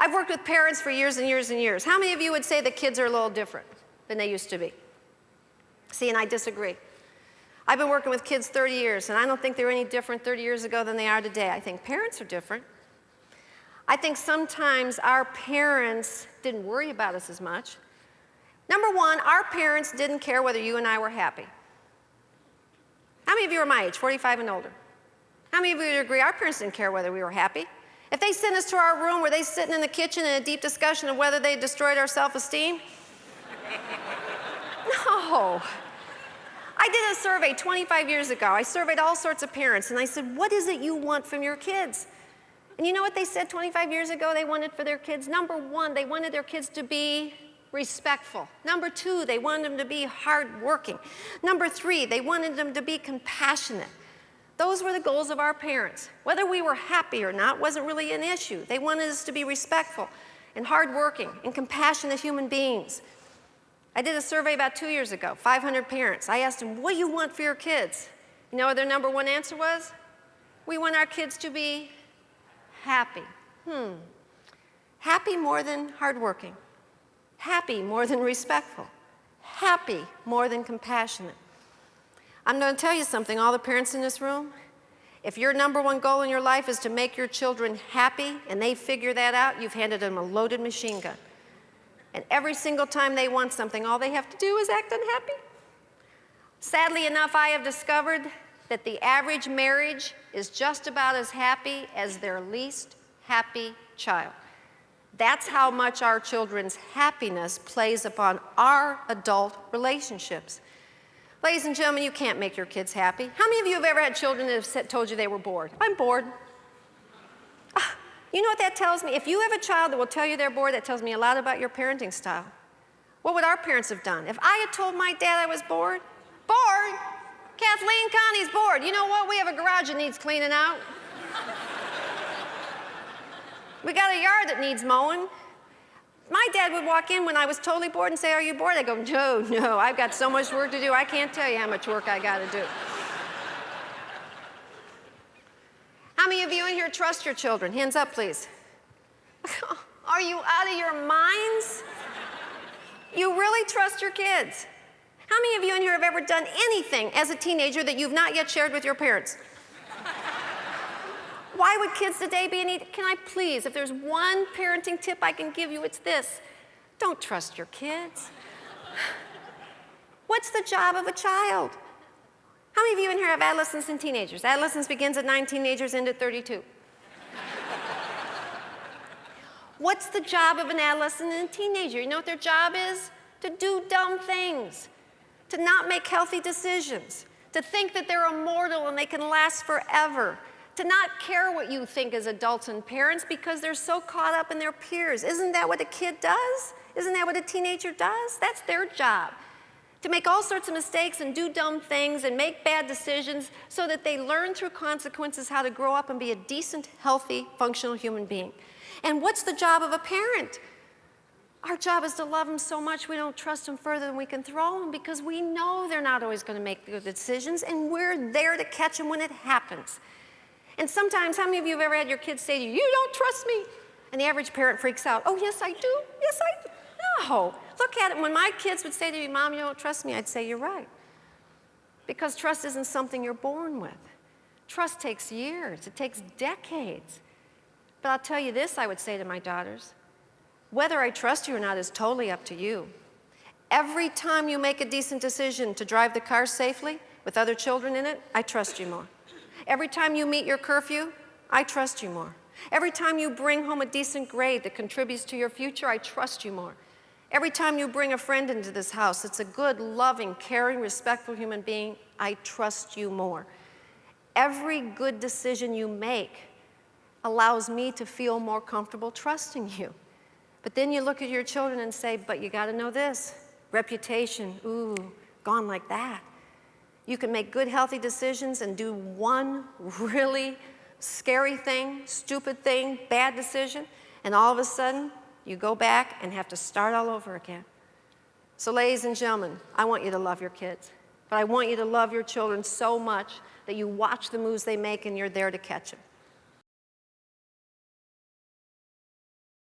I've worked with parents for years and years and years. How many of you would say the kids are a little different than they used to be? See, and I disagree. I've been working with kids 30 years, and I don't think they were any different 30 years ago than they are today. I think parents are different. I think sometimes our parents didn't worry about us as much. Number one, our parents didn't care whether you and I were happy. How many of you are my age, 45 and older? How many of you would agree our parents didn't care whether we were happy? If they sent us to our room, were they sitting in the kitchen in a deep discussion of whether they destroyed our self-esteem? No. I did a survey 25 years ago. I surveyed all sorts of parents, and I said, what is it you want from your kids? And you know what they said 25 years ago they wanted for their kids? Number one, they wanted their kids to be respectful. Number two, they wanted them to be hardworking. Number three, they wanted them to be compassionate. Those were the goals of our parents. Whether we were happy or not wasn't really an issue. They wanted us to be respectful and hardworking and compassionate human beings. I did a survey about 2 years ago, 500 parents. I asked them, what do you want for your kids? You know what their number one answer was? We want our kids to be happy. Happy more than hardworking. Happy more than respectful. Happy more than compassionate. I'm going to tell you something, all the parents in this room. If your number one goal in your life is to make your children happy and they figure that out, you've handed them a loaded machine gun. And every single time they want something, all they have to do is act unhappy. Sadly enough, I have discovered that the average marriage is just about as happy as their least happy child. That's how much our children's happiness plays upon our adult relationships. Ladies and gentlemen, you can't make your kids happy. How many of you have ever had children that have told you they were bored? I'm bored. You know what that tells me? If you have a child that will tell you they're bored, that tells me a lot about your parenting style. What would our parents have done? If I had told my dad I was bored, Kathleen, Connie's bored. You know what? We have a garage that needs cleaning out. We got a yard that needs mowing. My dad would walk in when I was totally bored and say, are you bored? I go, no, I've got so much work to do. I can't tell you how much work I got to do. How many of you in here trust your children? Hands up, please. Are you out of your minds? You really trust your kids? How many of you in here have ever done anything as a teenager that you've not yet shared with your parents? Why would kids today be in need? Can I please, if there's one parenting tip I can give you, it's this. Don't trust your kids. What's the job of a child? How many of you in here have adolescents and teenagers? Adolescence begins at 9, teenagers end at 32. What's the job of an adolescent and a teenager? You know what their job is? To do dumb things, to not make healthy decisions, to think that they're immortal and they can last forever, to not care what you think as adults and parents because they're so caught up in their peers. Isn't that what a kid does? Isn't that what a teenager does? That's their job. To make all sorts of mistakes and do dumb things and make bad decisions so that they learn through consequences how to grow up and be a decent, healthy, functional human being. And what's the job of a parent? Our job is to love them so much we don't trust them further than we can throw them because we know they're not always going to make good decisions and we're there to catch them when it happens. And sometimes, how many of you have ever had your kids say to you, you don't trust me? And the average parent freaks out. Oh, yes, I do. Yes, I do. No. Look at it. When my kids would say to me, Mom, you don't trust me, I'd say, you're right. Because trust isn't something you're born with. Trust takes years. It takes decades. But I'll tell you this, I would say to my daughters. Whether I trust you or not is totally up to you. Every time you make a decent decision to drive the car safely with other children in it, I trust you more. Every time you meet your curfew, I trust you more. Every time you bring home a decent grade that contributes to your future, I trust you more. Every time you bring a friend into this house that's a good, loving, caring, respectful human being, I trust you more. Every good decision you make allows me to feel more comfortable trusting you. But then you look at your children and say, but you got to know this. Reputation, ooh, gone like that. You can make good, healthy decisions and do one really scary thing, stupid thing, bad decision, and all of a sudden, you go back and have to start all over again. So ladies and gentlemen, I want you to love your kids, but I want you to love your children so much that you watch the moves they make and you're there to catch them.